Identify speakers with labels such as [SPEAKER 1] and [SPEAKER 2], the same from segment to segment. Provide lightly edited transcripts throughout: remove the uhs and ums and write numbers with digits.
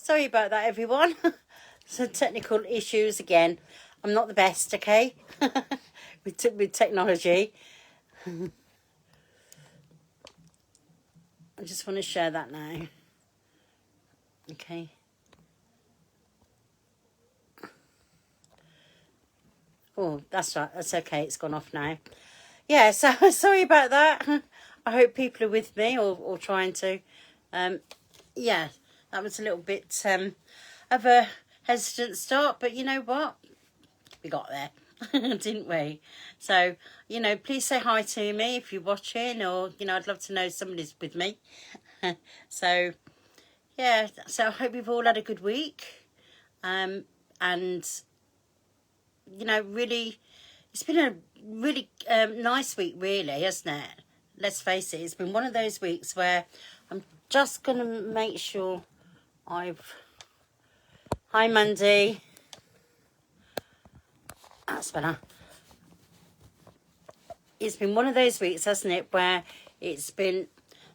[SPEAKER 1] Sorry about that, everyone. Some technical issues again. I'm not the best, okay? with technology. I just want to share that now. Okay. Oh, that's right. That's okay. It's gone off now. Yeah, so sorry about that. I hope people are with me or trying to. Yeah, that was a little bit of a hesitant start, but you know what? We got there, didn't we? So, please say hi to me if you're watching, or, I'd love to know somebody's with me. So, yeah, so I hope you've all had a good week. And, really, it's been a really nice week, really, hasn't it? Let's face it, it's been one of those weeks where I'm just going to make sure Hi, Mandy. That's better. It's been one of those weeks, hasn't it, where it's been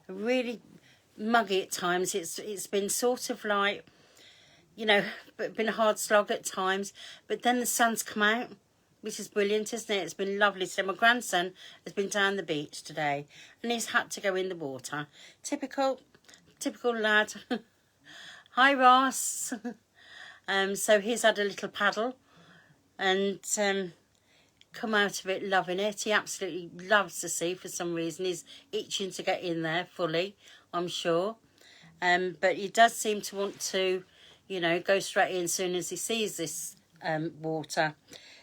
[SPEAKER 1] really muggy at times. It's been sort of like, been a hard slog at times. But then the sun's come out, which is brilliant, isn't it? It's been lovely. So my grandson has been down the beach today, and he's had to go in the water. Typical lad. Hi, Ross. So he's had a little paddle, and come out of it loving it. He absolutely loves the sea for some reason. He's itching to get in there fully, I'm sure. But he does seem to want to, go straight in as soon as he sees this water.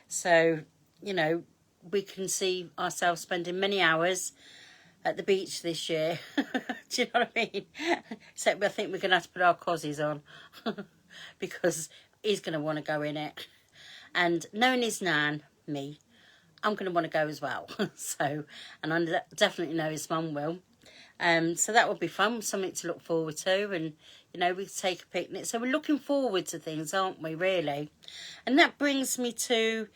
[SPEAKER 1] So, we can see ourselves spending many hours at the beach this year. Do you know what I mean? Except I think we're going to have to put our cozies on because he's going to want to go in it. And knowing his nan, me, I'm going to want to go as well. So, and I definitely know his mum will. So that will be fun, something to look forward to. And, we take a picnic. So we're looking forward to things, aren't we, really? And that brings me to,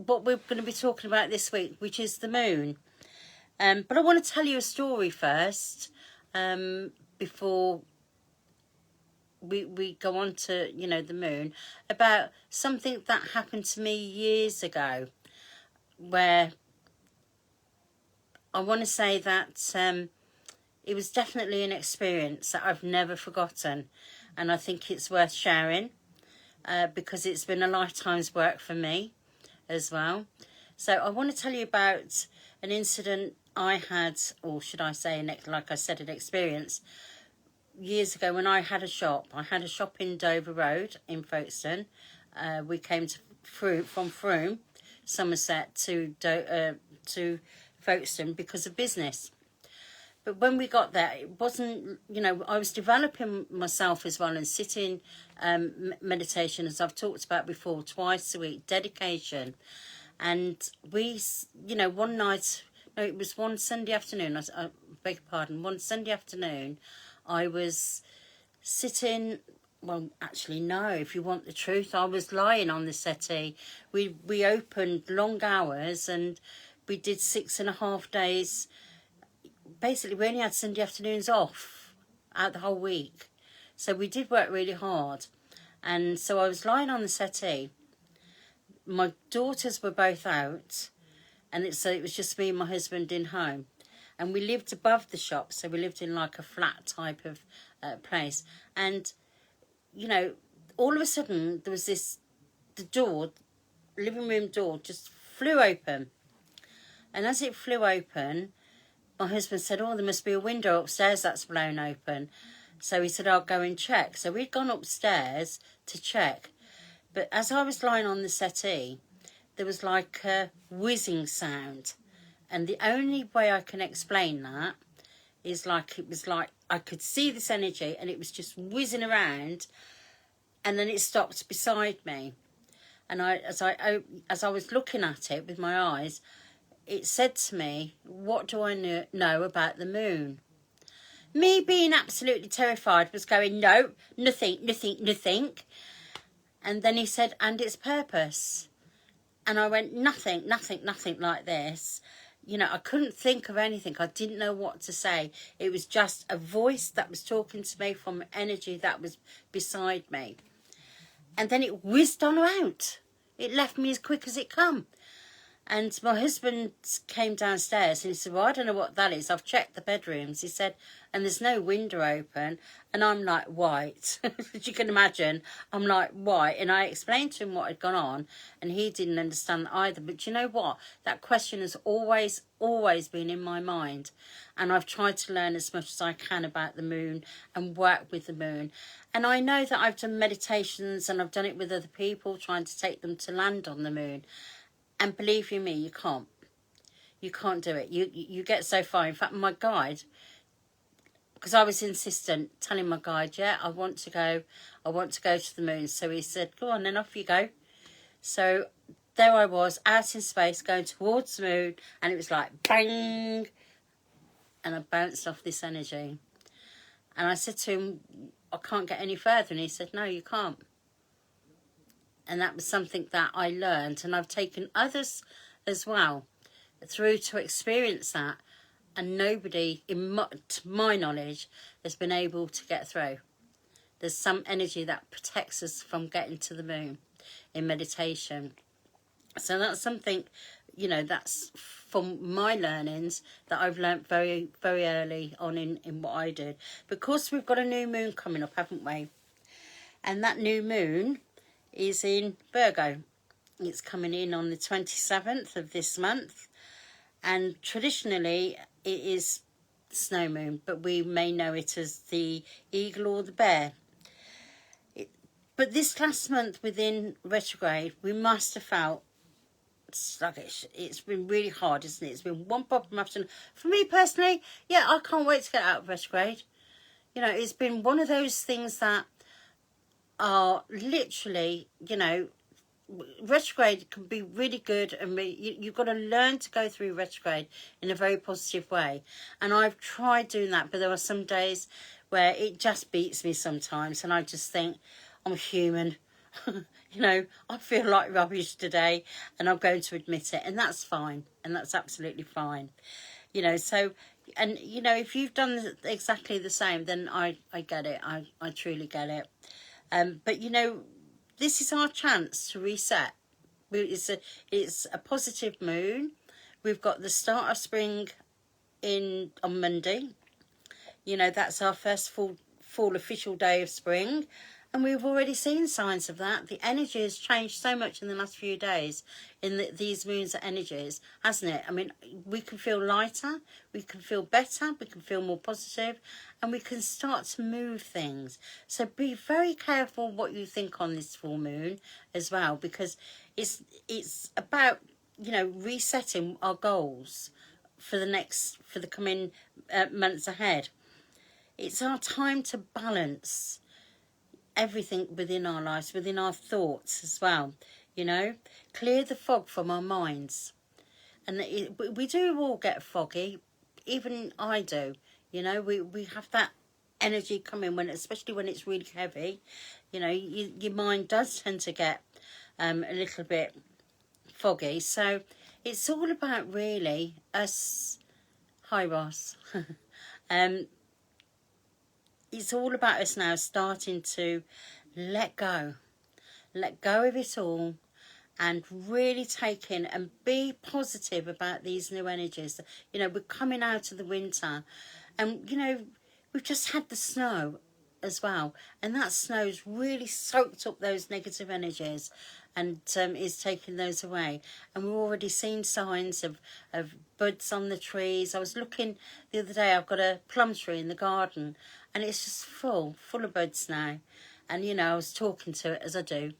[SPEAKER 1] what we're going to be talking about this week, which is the moon. But I want to tell you a story first, before we go on to, the moon, about something that happened to me years ago, where I want to say that it was definitely an experience that I've never forgotten, and I think it's worth sharing because it's been a lifetime's work for me as well. So I want to tell you about an incident I had, or should I say, like I said, an experience years ago when I had a shop. I had a shop in Dover Road in Folkestone. We came from Frome, Somerset, to Folkestone because of business. But when we got there, it wasn't, I was developing myself as well and sitting meditation, as I've talked about before, twice a week, dedication. And we, one night, no, it was one Sunday afternoon, I beg your pardon, one Sunday afternoon, I was sitting, well, actually, no, if you want the truth, I was lying on the settee. We opened long hours and we did 6.5 days. Basically, we only had Sunday afternoons off out the whole week. So we did work really hard. And so I was lying on the settee. My daughters were both out. And it was just me and my husband in home. And we lived above the shop. So we lived in like a flat type of place. And, all of a sudden, there was the living room door just flew open. And as it flew open, my husband said, oh, there must be a window upstairs that's blown open. So he said, I'll go and check. So we'd gone upstairs to check. But as I was lying on the settee, there was like a whizzing sound. And the only way I can explain that is it was like I could see this energy and it was just whizzing around. And then it stopped beside me. And as I was looking at it with my eyes, it said to me, what do I know about the moon? Me being absolutely terrified was going, no, nothing. And then he said, and its purpose. And I went, nothing like this. you know, I couldn't think of anything. I didn't know what to say. It was just a voice that was talking to me from energy that was beside me. And then it whizzed on out. It left me as quick as it come. And my husband came downstairs and he said, well, I don't know what that is. I've checked the bedrooms. He said, and there's no window open. And I'm like, white. As you can imagine, I'm like, white. And I explained to him what had gone on and he didn't understand either. But you know what? That question has always been in my mind. And I've tried to learn as much as I can about the moon and work with the moon. And I know that I've done meditations and I've done it with other people, trying to take them to land on the moon. And believe you me, you can't. You can't do it. You get so far. In fact, my guide, because I was insistent, telling my guide, yeah, I want to go to the moon. So he said, go on, then off you go. So there I was, out in space, going towards the moon, and it was like, bang! And I bounced off this energy. And I said to him, I can't get any further. And he said, no, you can't. And that was something that I learned, and I've taken others as well through to experience that, and nobody, to my knowledge, has been able to get through. There's some energy that protects us from getting to the moon in meditation. So that's something, you know, that's from my learnings that I've learnt very, very early on in what I did. Because we've got a new moon coming up, haven't we? And that new moon is in Virgo. It's coming in on the 27th of this month, and traditionally it is snow moon, but we may know it as the eagle or the bear. But this last month within retrograde, we must have felt sluggish. It's been really hard, isn't it? It's been one problem after another. For me personally, yeah, I can't wait to get out of retrograde. You know, it's been one of those things that are literally, you know, retrograde can be really good, and you've got to learn to go through retrograde in a very positive way. And I've tried doing that, but there are some days where it just beats me sometimes, and I just think, I'm human. You know, I feel like rubbish today, and I'm going to admit it, and that's fine, and that's absolutely fine. You know, so, and you know, if you've done exactly the same, then I get it. I truly get it. But you know, this is our chance to reset. It's a positive moon. We've got the start of spring on Monday. You know, that's our first full official day of spring. And we've already seen signs of that. The energy has changed so much in the last few days in these moons energies, hasn't it? I mean, we can feel lighter, we can feel better, we can feel more positive, and we can start to move things. So be very careful what you think on this full moon as well, because it's about, you know, resetting our goals for the coming months ahead. It's our time to balance everything within our lives, within our thoughts as well, you know, clear the fog from our minds. And we do all get foggy, even I do, you know, we have that energy coming especially when it's really heavy, you know, your mind does tend to get a little bit foggy. So it's all about really us. Hi Ross. It's all about us now starting to let go of it all, and really take in and be positive about these new energies. You know, we're coming out of the winter, and you know, we've just had the snow as well, and that snow's really soaked up those negative energies and is taking those away. And we've already seen signs of buds on the trees. I was looking the other day, I've got a plum tree in the garden, and it's just full of buds now. And you know, I was talking to it as I do,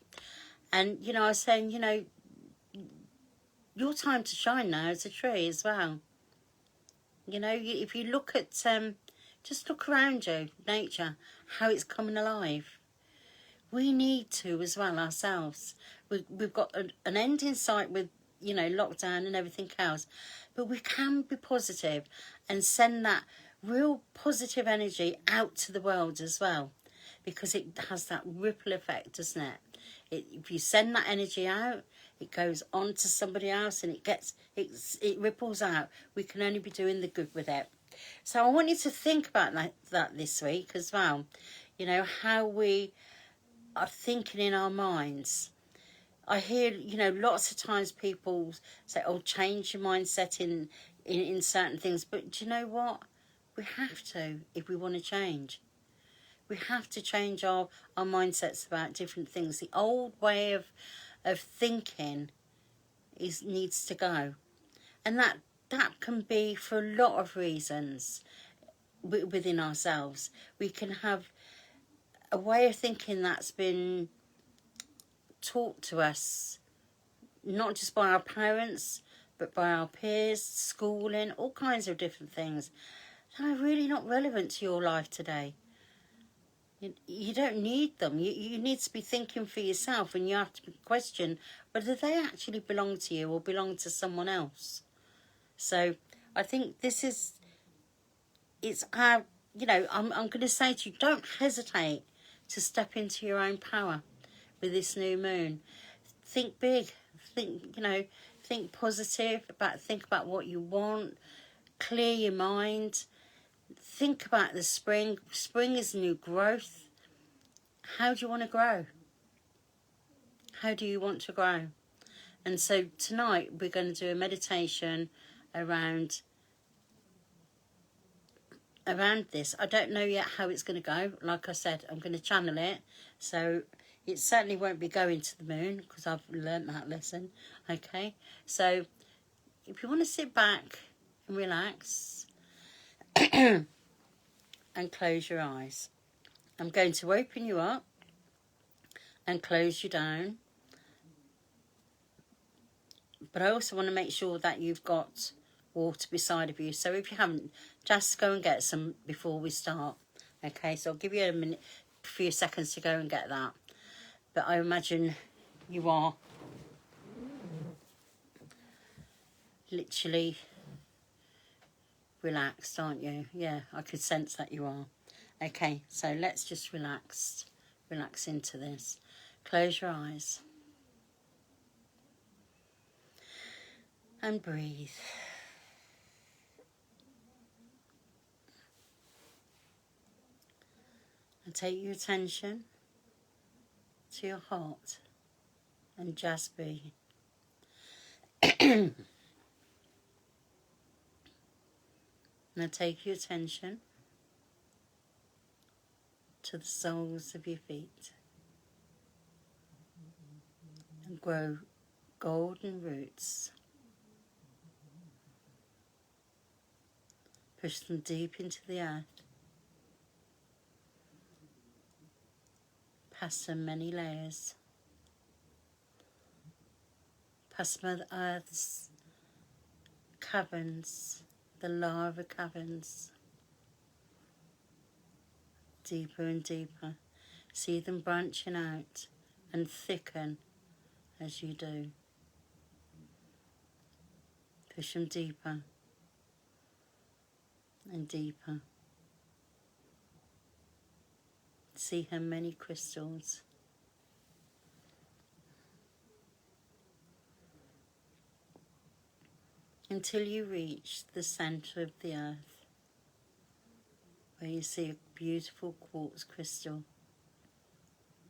[SPEAKER 1] and you know, I was saying, you know, your time to shine now as a tree as well. You know, if you look at just look around you, nature, how it's coming alive. We need to as well ourselves. We've got an end in sight with, you know, lockdown and everything else, but we can be positive and send that real positive energy out to the world as well, because it has that ripple effect, doesn't it? If you send that energy out, it goes on to somebody else, and it ripples out. We can only be doing the good with it. So I want you to think about that this week as well. You know, how we are thinking in our minds. I hear, you know, lots of times people say, oh, change your mindset in certain things. But do you know what? We have to, if we want to change. We have to change our mindsets about different things. The old way of thinking needs to go. And that can be for a lot of reasons within ourselves. We can have a way of thinking that's been taught to us, not just by our parents, but by our peers, schooling, all kinds of different things that are really not relevant to your life today. You don't need them. You need to be thinking for yourself, and you have to question whether they actually belong to you or belong to someone else. So I think it's our, you know, I'm going to say to you, don't hesitate to step into your own power with this new moon. Think big, think positive, think about what you want, clear your mind, think about the spring. Spring is new growth. How do you want to grow? How do you want to grow? And so tonight we're going to do a meditation around this. I don't know yet how it's going to go. Like I said, I'm going to channel it. So it certainly won't be going to the moon, because I've learnt that lesson. Okay, so if you want to sit back and relax and close your eyes, I'm going to open you up and close you down. But I also want to make sure that you've got water beside of you. So if you haven't, just go and get some before we start. Okay, so I'll give you a few seconds to go and get that. But I imagine you are literally relaxed, aren't you? Yeah, I could sense that you are. Okay, so let's just relax into this. Close your eyes and breathe. And take your attention to your heart and just be. Now take your attention to the soles of your feet and grow golden roots. Push them deep into the earth. Past so many layers. Past Mother Earth's caverns, the lava caverns. Deeper and deeper. See them branching out and thicken as you do. Push them deeper and deeper. See how many crystals. Until you reach the center of the earth, where you see a beautiful quartz crystal.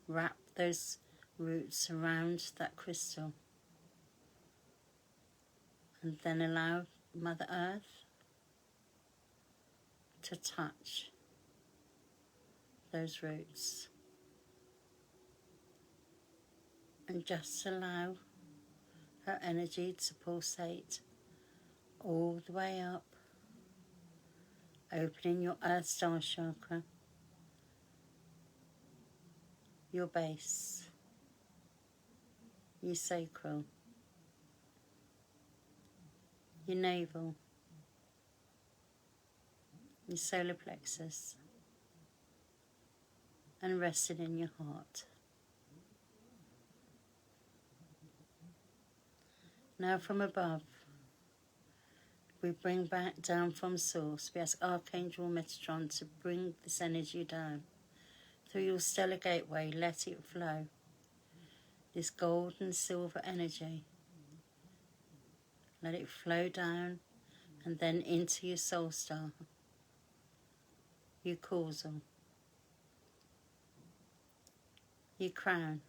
[SPEAKER 1] Wrap those roots around that crystal, and then allow Mother Earth to touch those roots, and just allow her energy to pulsate all the way up, opening your Earth Star chakra, your base, your sacral, your navel, your solar plexus, and resting in your heart. Now from above, we bring back down from source. We ask Archangel Metatron to bring this energy down. Through your stellar gateway, let it flow. this gold and silver energy. Let it flow down and then into your soul star, your causal, your crown,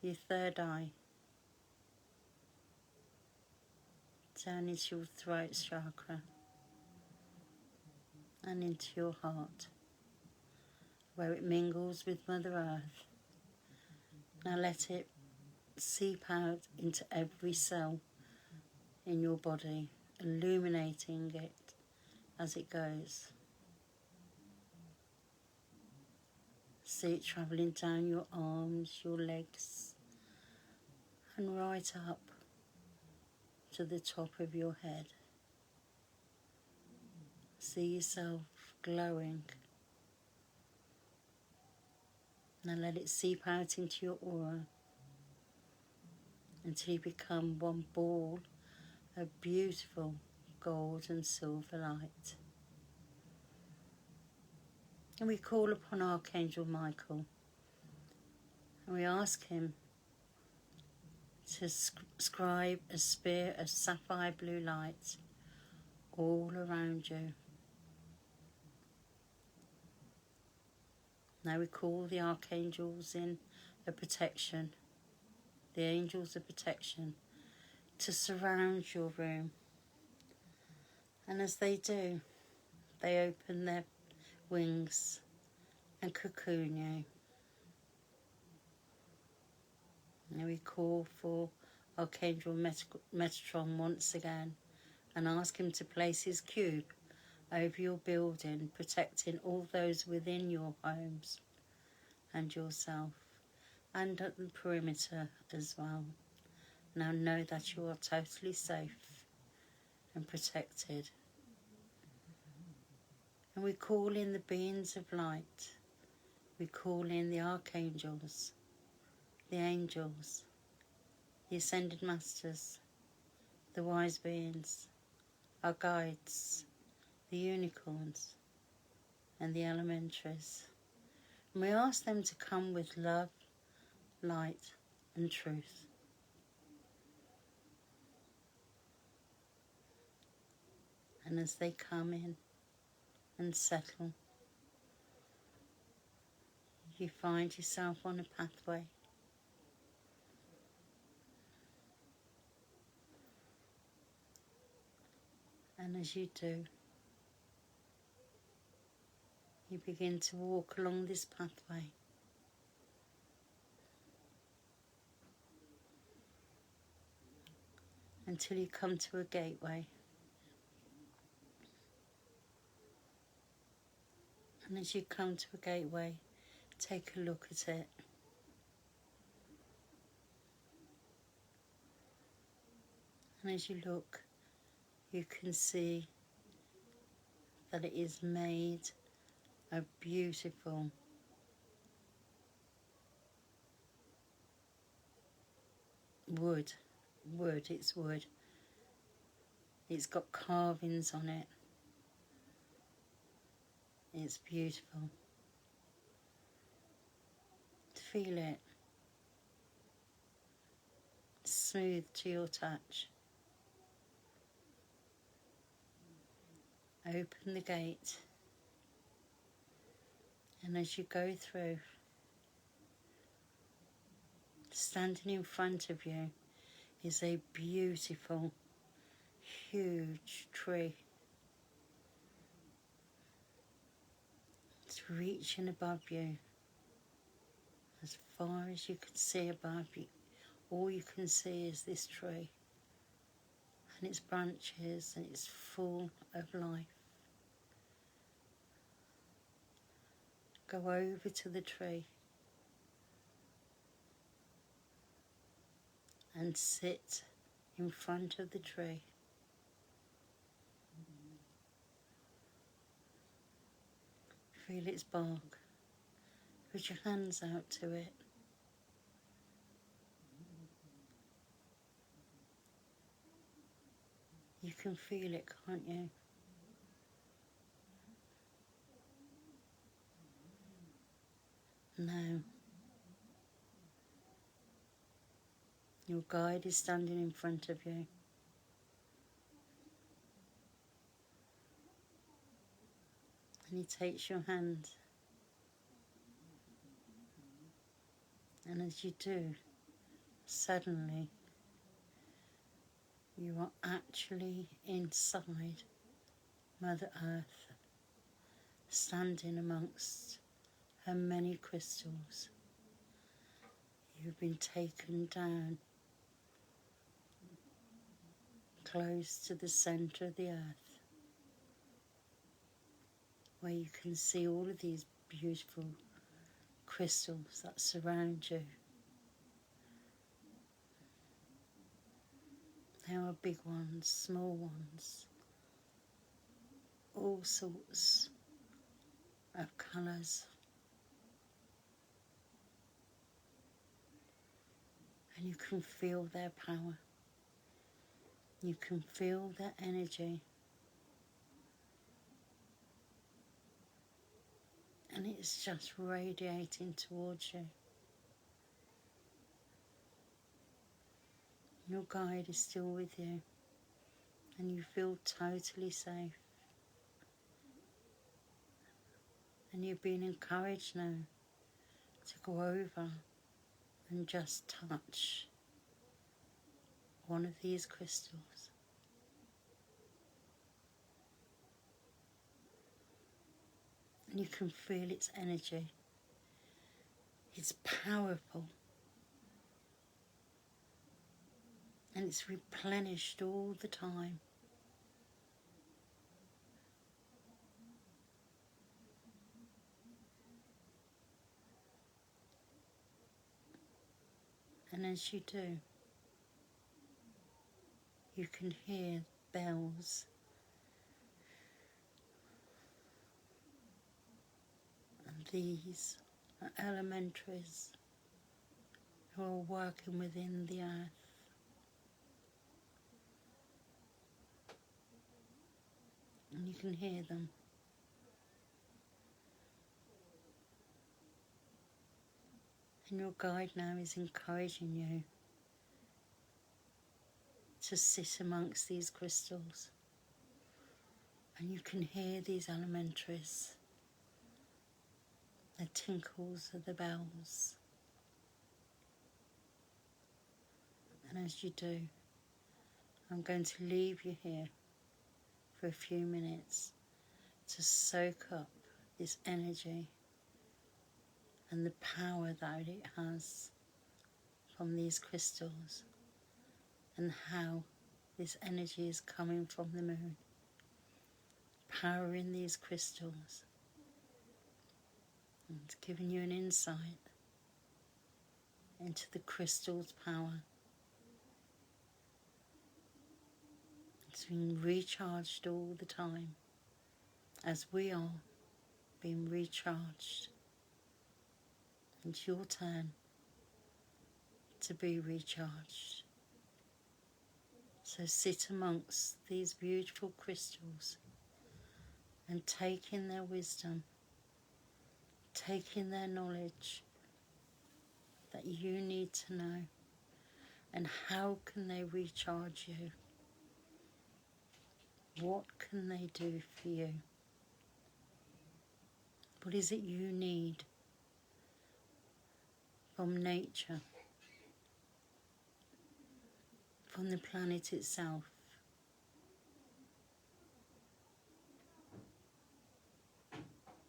[SPEAKER 1] your third eye, down into your throat chakra and into your heart, where it mingles with Mother Earth. Now let it seep out into every cell in your body, illuminating it as it goes. See it travelling down your arms, your legs, and right up to the top of your head. See yourself glowing. Now let it seep out into your aura until you become one ball of beautiful gold and silver light. And we call upon Archangel Michael, and we ask him to scribe a spear of sapphire blue light all around you. Now we call the archangels in of protection, the angels of protection, to surround your room. And as they do, they open their wings and cocoon you. Now we call for Archangel Metatron once again and ask him to place his cube over your building, protecting all those within your homes and yourself, and at the perimeter as well. Now know that you are totally safe and protected. And we call in the beings of light. We call in the archangels, the angels, the ascended masters, the wise beings, our guides, the unicorns, and the elementaries. And we ask them to come with love, light, and truth. And as they come in and settle, you find yourself on a pathway. And as you do, you begin to walk along this pathway. Until you come to a gateway. And as you come to a gateway, take a look at it. And as you look, you can see that it is made of beautiful wood. It's wood. It's got carvings on it. It's beautiful. Feel it. Smooth to your touch. Open the gate. And as you go through, standing in front of you is a beautiful, huge tree. It's reaching above you, as far as you can see above you. All you can see is this tree and its branches, and it's full of life. Go over to the tree and sit in front of the tree. Feel its bark. Put your hands out to it. You can feel it, can't you? Now, Your guide is standing in front of you. And he takes your hand. And as you do, suddenly you are actually inside Mother Earth, standing amongst her many crystals. You've been taken down close to the centre of the earth, where you can see all of these beautiful crystals that surround you. There are big ones, small ones, all sorts of colours. And you can feel their power. You can feel their energy. And it's just radiating towards you. Your guide is still with you. And you feel totally safe. And you've been encouraged now to go over and just touch one of these crystals. And you can feel its energy. It's powerful. And it's replenished all the time. And as you do, you can hear bells. And these are elementaries who are working within the earth. And you can hear them. And your guide now is encouraging you to sit amongst these crystals. And you can hear these elementaries, the tinkles of the bells. And as you do, I'm going to leave you here for a few minutes to soak up this energy and the power that it has from these crystals, and how this energy is coming from the moon, powering these crystals. And it's giving you an insight into the crystal's power. It's being recharged all the time, as we are being recharged. It's your turn to be recharged. So sit amongst these beautiful crystals and take in their wisdom, take in their knowledge that you need to know, and how can they recharge you? What can they do for you? What is it you need from nature, from the planet itself?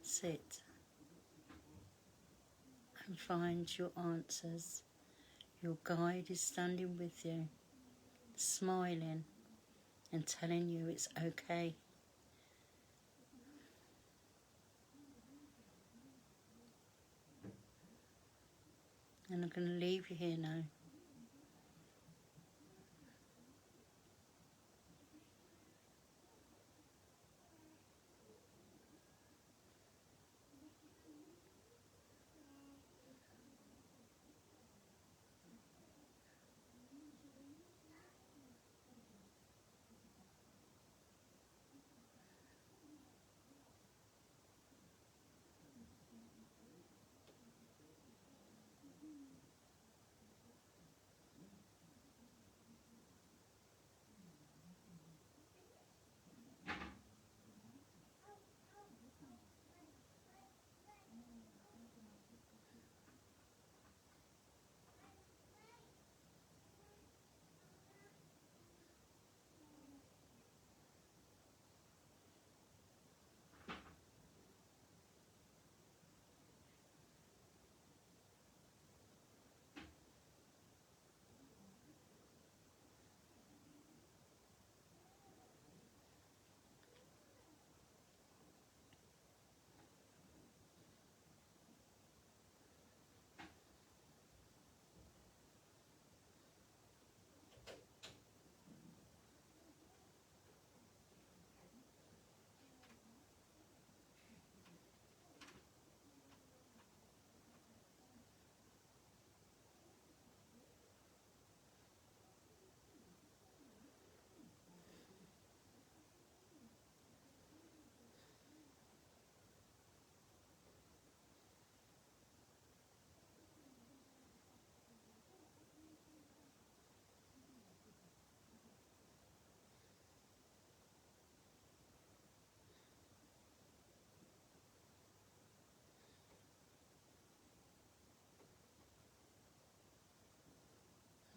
[SPEAKER 1] Sit and find your answers. Your guide is standing with you, smiling and telling you it's okay. And I'm going to leave you here now.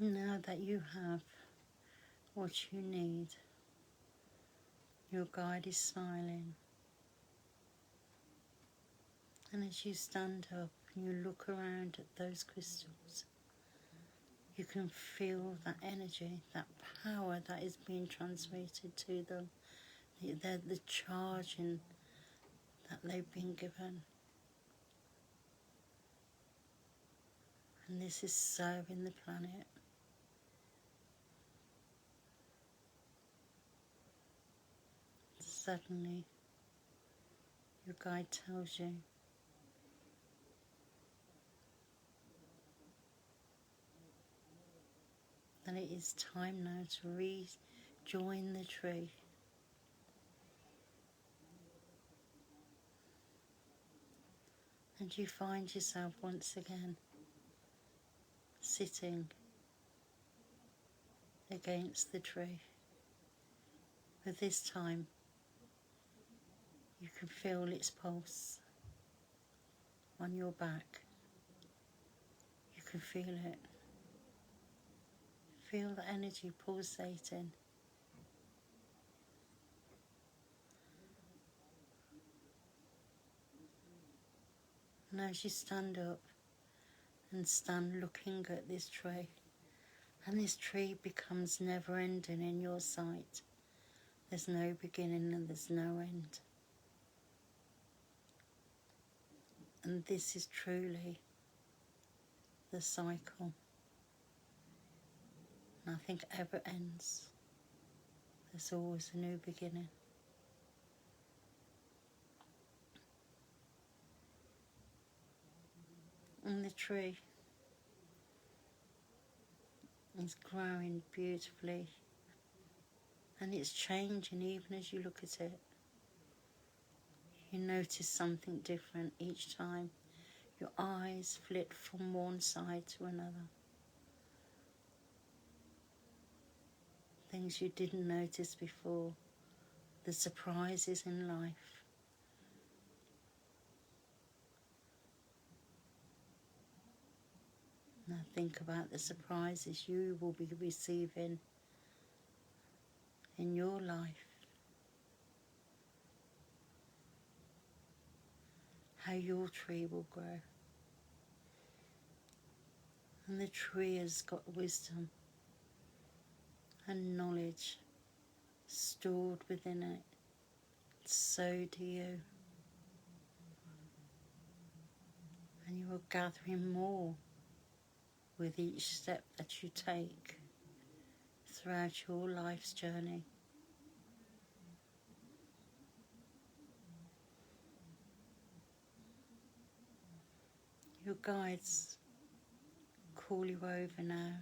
[SPEAKER 1] Now that you have what you need, your guide is smiling. And as you stand up and you look around at those crystals, you can feel that energy, that power that is being transmitted to them, the charging that they've been given. And this is serving the planet. Suddenly, your guide tells you that it is time now to rejoin the tree. And you find yourself once again sitting against the tree. But this time, you can feel its pulse on your back. You can feel it. Feel the energy pulsating. And as you stand up and stand looking at this tree, and this tree becomes never ending in your sight. There's no beginning and there's no end. And this is truly the cycle. Nothing ever ends. There's always a new beginning. And the tree is growing beautifully, and it's changing even as you look at it. You notice something different each time. Your eyes flit from one side to another. Things you didn't notice before. The surprises in life. Now think about the surprises you will be receiving in your life. How your tree will grow. And the tree has got wisdom and knowledge stored within it. So do you. And you are gathering more with each step that you take throughout your life's journey. Your guides call you over now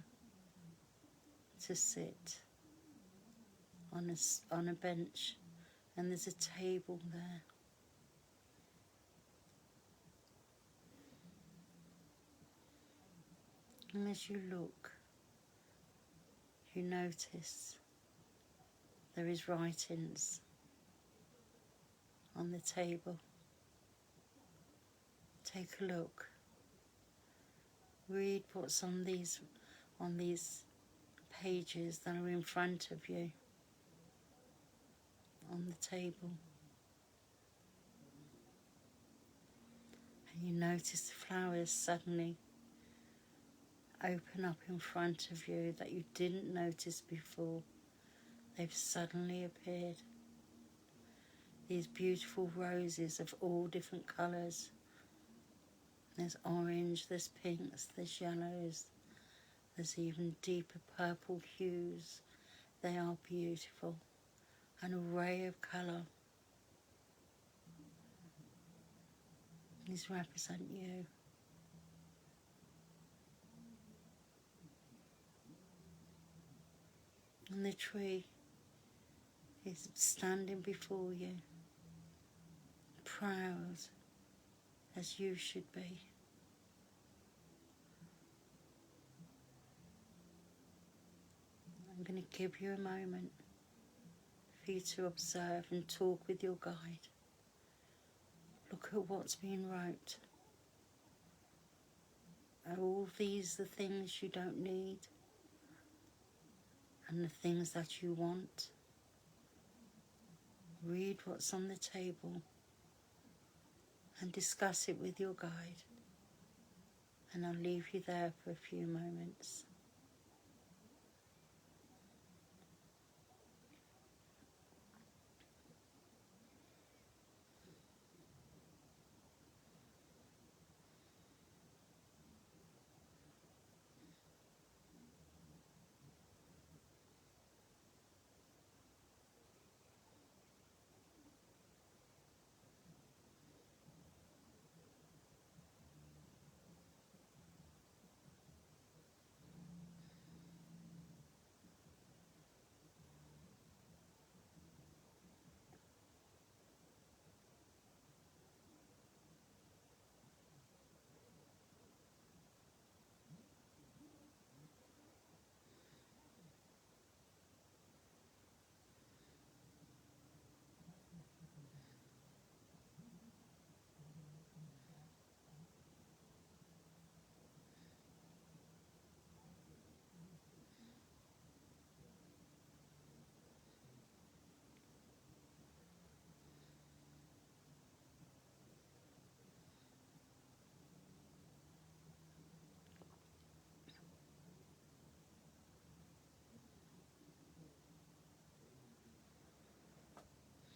[SPEAKER 1] to sit on a bench, and there's a table there. And as you look, you notice there is writings on the table. Take a look. Read what's on these pages that are in front of you on the table. And you notice the flowers suddenly open up in front of you that you didn't notice before. They've suddenly appeared. These beautiful roses of all different colours. There's orange, there's pinks, there's yellows, there's even deeper purple hues. They are beautiful. An array of colour. These represent you. And the tree is standing before you, proud as you should be. I'm going to give you a moment for you to observe and talk with your guide. Look at what's being wrote. Are all these the things you don't need? and the things that you want. Read what's on the table and discuss it with your guide. And I'll leave you there for a few moments.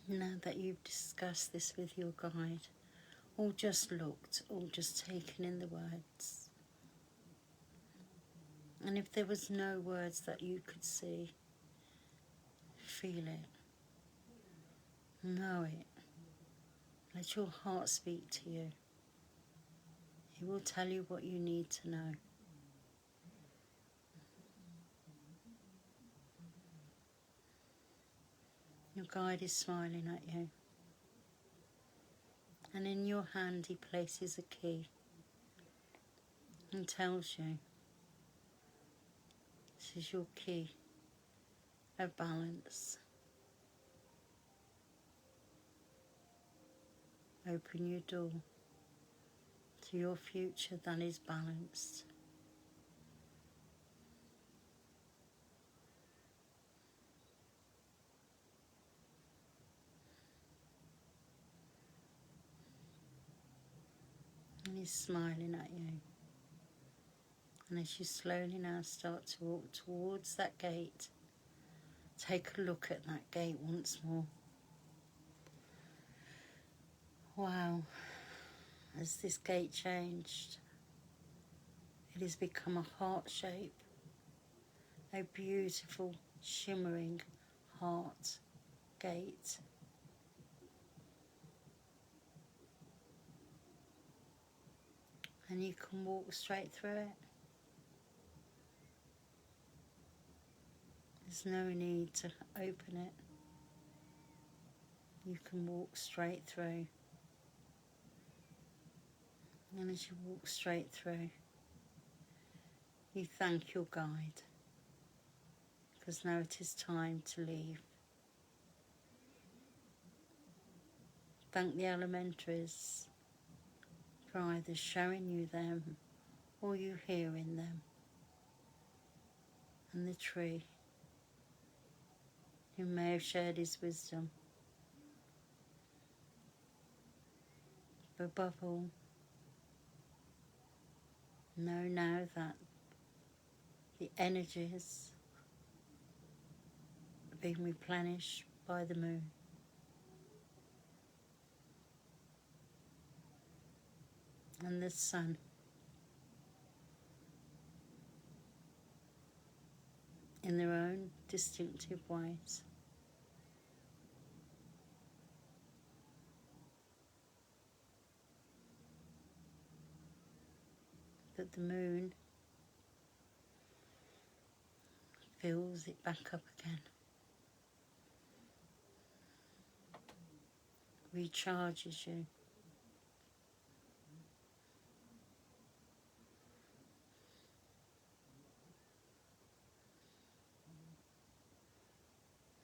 [SPEAKER 1] Now that you've discussed this with your guide, or just looked, or just taken in the words, and if there was no words that you could see, feel it, know it, let your heart speak to you. It will tell you what you need to know. Your guide is smiling at you, and in your hand he places a key and tells you this is your key of balance. Open your door to your future that is balanced. And he's smiling at you. And as you slowly now start to walk towards that gate, take a look at that gate once more. Wow, as this gate changed, it has become a heart shape, a beautiful, shimmering heart gate. And you can walk straight through it. There's no need to open it. You can walk straight through. And as you walk straight through, you thank your guide, because now it is time to leave. Thank the elementaries for either showing you them or you hearing them. And the tree, who may have shared his wisdom. But above all, know now that the energies are being replenished by the moon. And the sun. In their own distinctive ways. But the moon fills it back up again. Recharges you.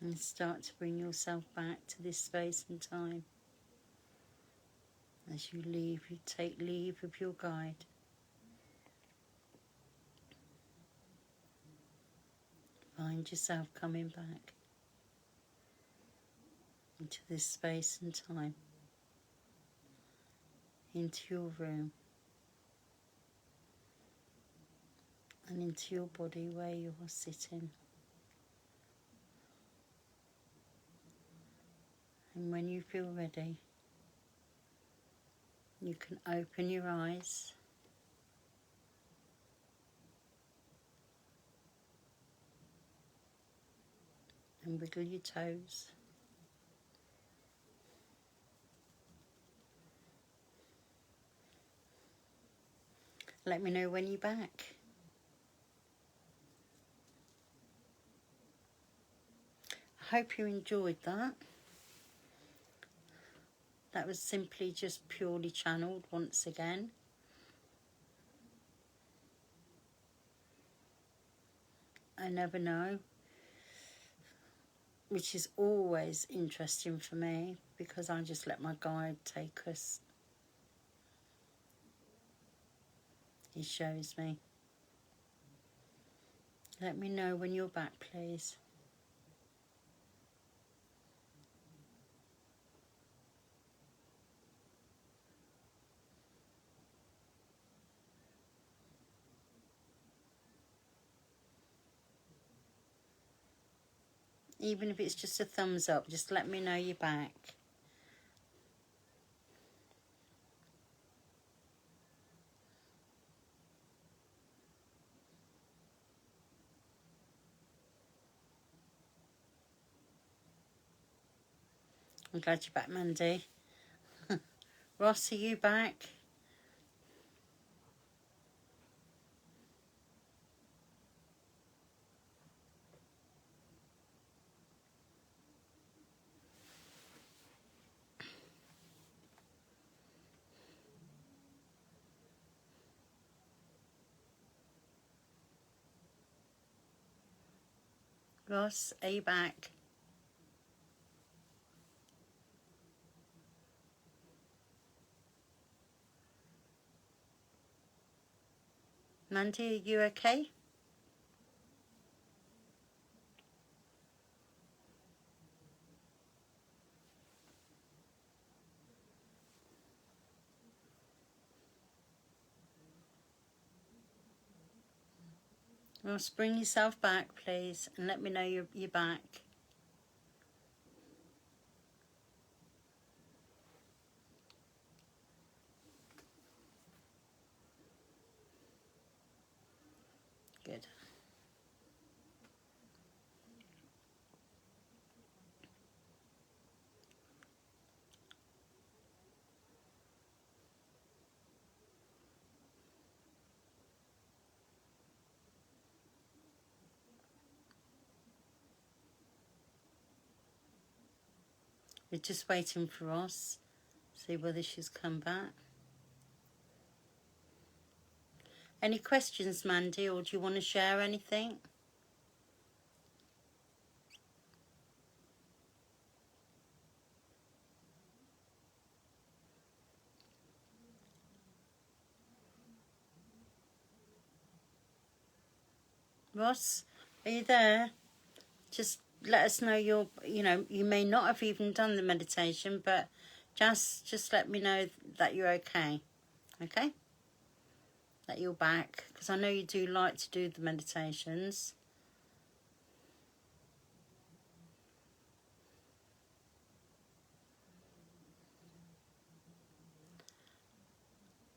[SPEAKER 1] And start to bring yourself back to this space and time. As you leave, you take leave of your guide. Find yourself coming back into this space and time, into your room and into your body where you are sitting. And when you feel ready, you can open your eyes and wiggle your toes. Let me know when you're back. I hope you enjoyed that. That was simply just purely channeled once again. I never know, which is always interesting for me because I just let my guide take us. He shows me. Let me know when you're back, please. Even if it's just a thumbs up, just let me know you're back. I'm glad you're back, Mandy. Ross, are you back? Ross, are you back? Mandy, are you okay? Ross, bring yourself back, please, and let me know you're back. Good. We're just waiting for Ross, see whether she's come back. Any questions, Mandy, or do you want to share anything? Ross, are you there? Just let us know you may not have even done the meditation, but just let me know that you're okay. Okay? That you're back, because I know you do like to do the meditations.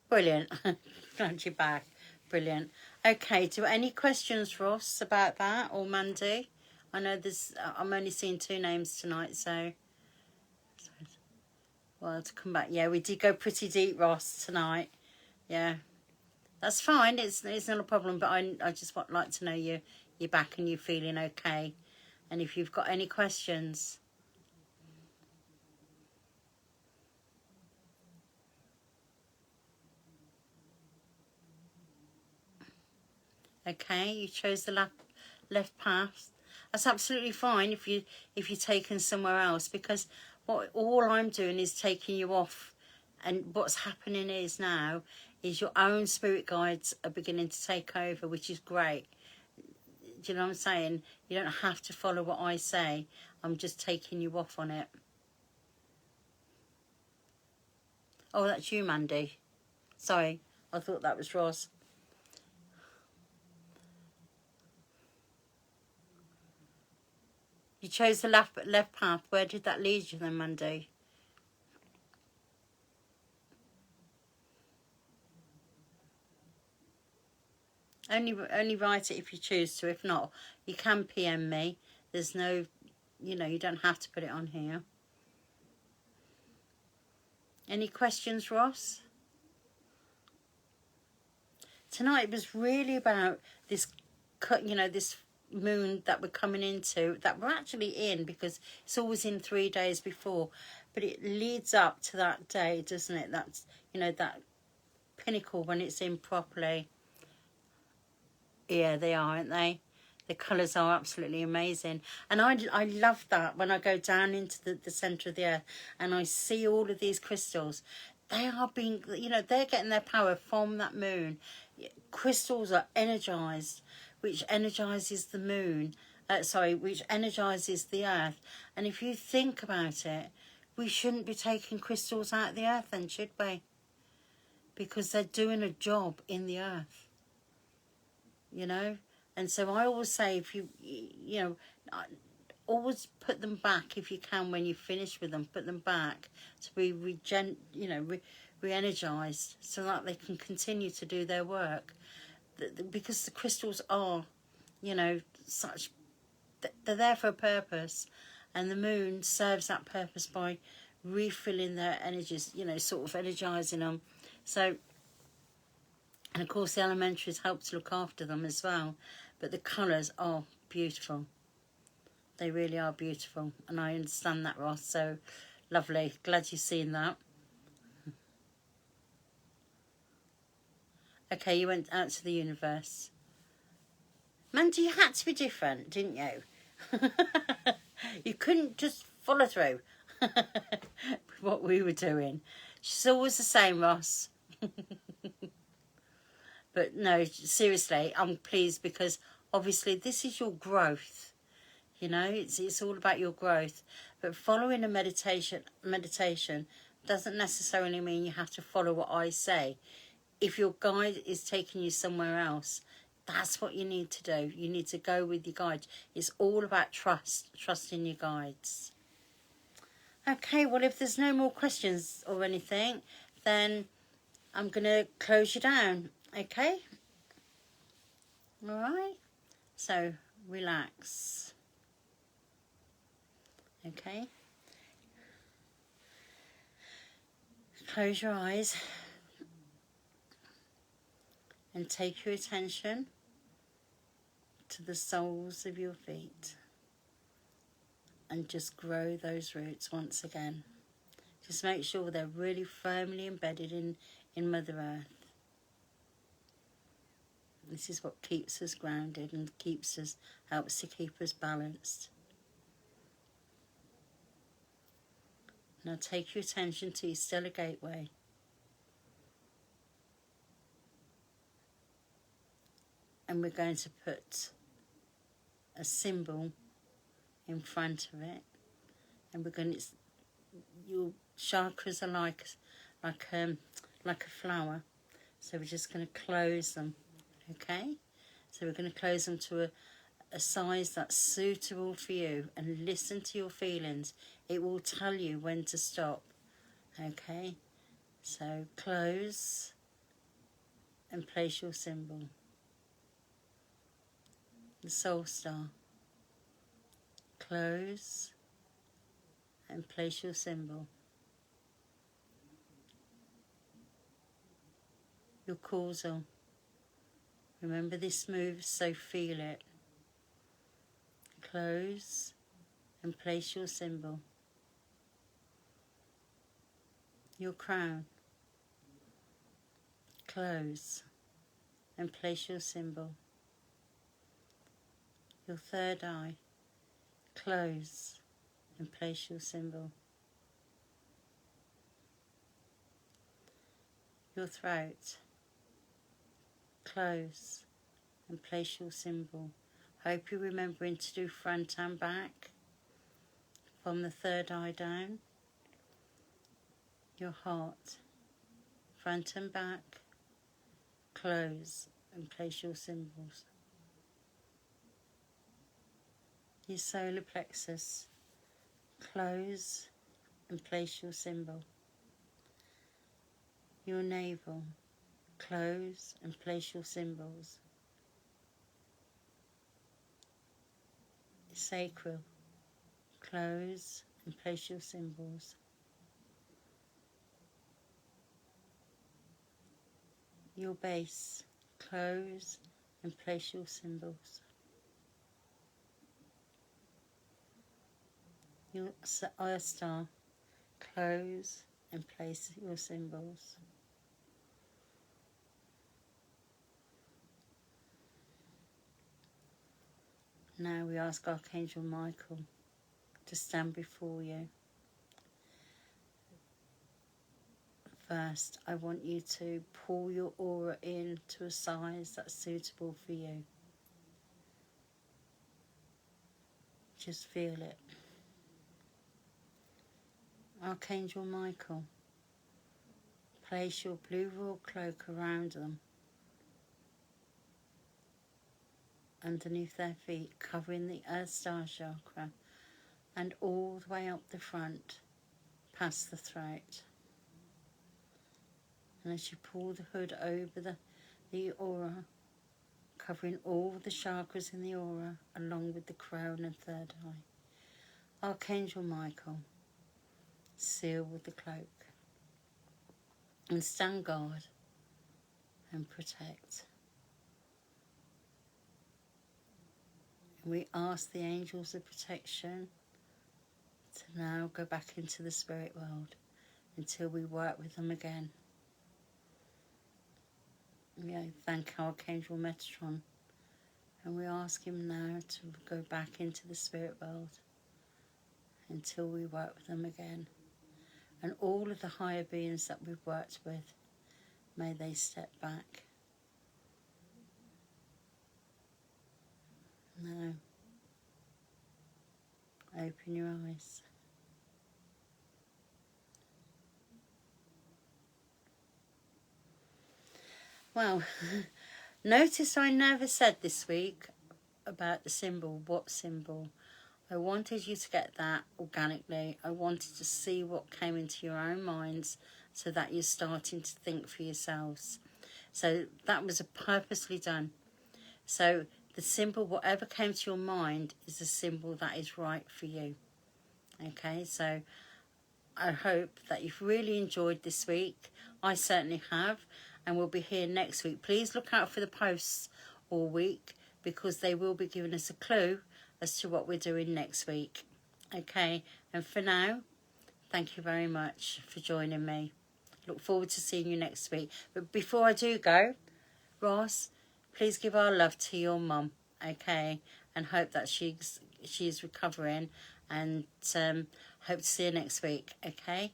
[SPEAKER 1] Brilliant. Glad you're back. Brilliant. Okay, do any questions, Ross, about that, or Mandy? I know I'm only seeing 2 names tonight, so well, to come back. Yeah, we did go pretty deep, Ross, tonight. Yeah, that's fine. It's not a problem, but I just like to know you're back and you're feeling okay. And if you've got any questions. Okay, you chose the left path. That's absolutely fine if you're taken somewhere else, because all I'm doing is taking you off, and what's happening is your own spirit guides are beginning to take over, which is great. Do you know what I'm saying? You don't have to follow what I say. I'm just taking you off on it. Oh, that's you, Mandy. Sorry, I thought that was Ross. You chose the left path. Where did that lead you then, Mandy? Only write it if you choose to. If not, you can PM me. There's no, you know, you don't have to put it on here. Any questions, Ross? Tonight was really about this, you know, this moon that we're coming into, that we're actually in, because it's always in 3 days before, but it leads up to that day, doesn't it? That's, you know, that pinnacle when it's in properly. Yeah, they are, aren't they? The colours are absolutely amazing. And I love that when I go down into the centre of the earth and I see all of these crystals. They are being, you know, they're getting their power from that moon. Crystals are energised, which energises the moon. Which energises the earth. And if you think about it, we shouldn't be taking crystals out of the earth then, should we? Because they're doing a job in the earth. You know? And so I always say, if you know, always put them back if you can when you finish with them. Put them back to be re-energized so that they can continue to do their work. Because the crystals are, you know, they're there for a purpose, and the moon serves that purpose by refilling their energies, you know, sort of energizing them. So, and of course the elementaries help to look after them as well. But the colours are beautiful. They really are beautiful. And I understand that, Ross. So lovely. Glad you've seen that. Okay, you went out to the universe. Mandy, you had to be different, didn't you? You couldn't just follow through with what we were doing. She's always the same, Ross. But no, seriously, I'm pleased because obviously this is your growth. You know, it's all about your growth. But following a meditation doesn't necessarily mean you have to follow what I say. If your guide is taking you somewhere else, that's what you need to do. You need to go with your guide. It's all about trusting your guides. Okay, well, if there's no more questions or anything, then I'm going to close you down. Okay? All right? So, relax. Okay? Close your eyes and take your attention to the soles of your feet and just grow those roots once again. Just make sure they're really firmly embedded in Mother Earth. This is what keeps us grounded and helps to keep us balanced. Now take your attention to your stellar gateway. And we're going to put a symbol in front of it. And we're going to, your chakras are like a flower. So we're just going to close them. Okay? So we're going to close them to a size that's suitable for you, and listen to your feelings. It will tell you when to stop. Okay? So close and place your symbol. The soul star. Close and place your symbol. Your causal. Remember this move, so feel it. Close and place your symbol. Your crown. Close and place your symbol. Your third eye. Close and place your symbol. Your throat. Close and place your symbol. Hope you're remembering to do front and back from the third eye down. Your heart, front and back, close and place your symbols. Your solar plexus, close and place your symbol. Your navel, close and place your symbols. Sacral, close and place your symbols. Your base, close and place your symbols. Your eye star, close and place your symbols. Now we ask Archangel Michael to stand before you. First, I want you to pull your aura in to a size that's suitable for you. Just feel it. Archangel Michael, place your blue royal cloak around them, underneath their feet, covering the Earth Star Chakra, and all the way up the front, past the throat. And as you pull the hood over the aura, covering all the chakras in the aura, along with the crown and third eye, Archangel Michael, seal with the cloak, and stand guard and protect. And we ask the angels of protection to now go back into the spirit world until we work with them again. We thank Archangel Metatron, and we ask him now to go back into the spirit world until we work with them again. And all of the higher beings that we've worked with, may they step back. Now, open your eyes. Well, notice I never said this week about the symbol, what symbol. I wanted you to get that organically. I wanted to see what came into your own minds so that you're starting to think for yourselves. So that was purposely done. So the symbol, whatever came to your mind, is the symbol that is right for you. Okay, so I hope that you've really enjoyed this week. I certainly have, and we'll be here next week. Please look out for the posts all week, because they will be giving us a clue as to what we're doing next week. Okay, and for now, thank you very much for joining me. Look forward to seeing you next week. But before I do go, Ross, please give our love to your mum, okay? And hope that she's recovering, and hope to see you next week, okay?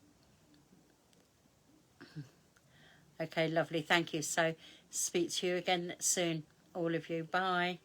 [SPEAKER 1] Okay, lovely, thank you. So speak to you again soon, all of you. Bye.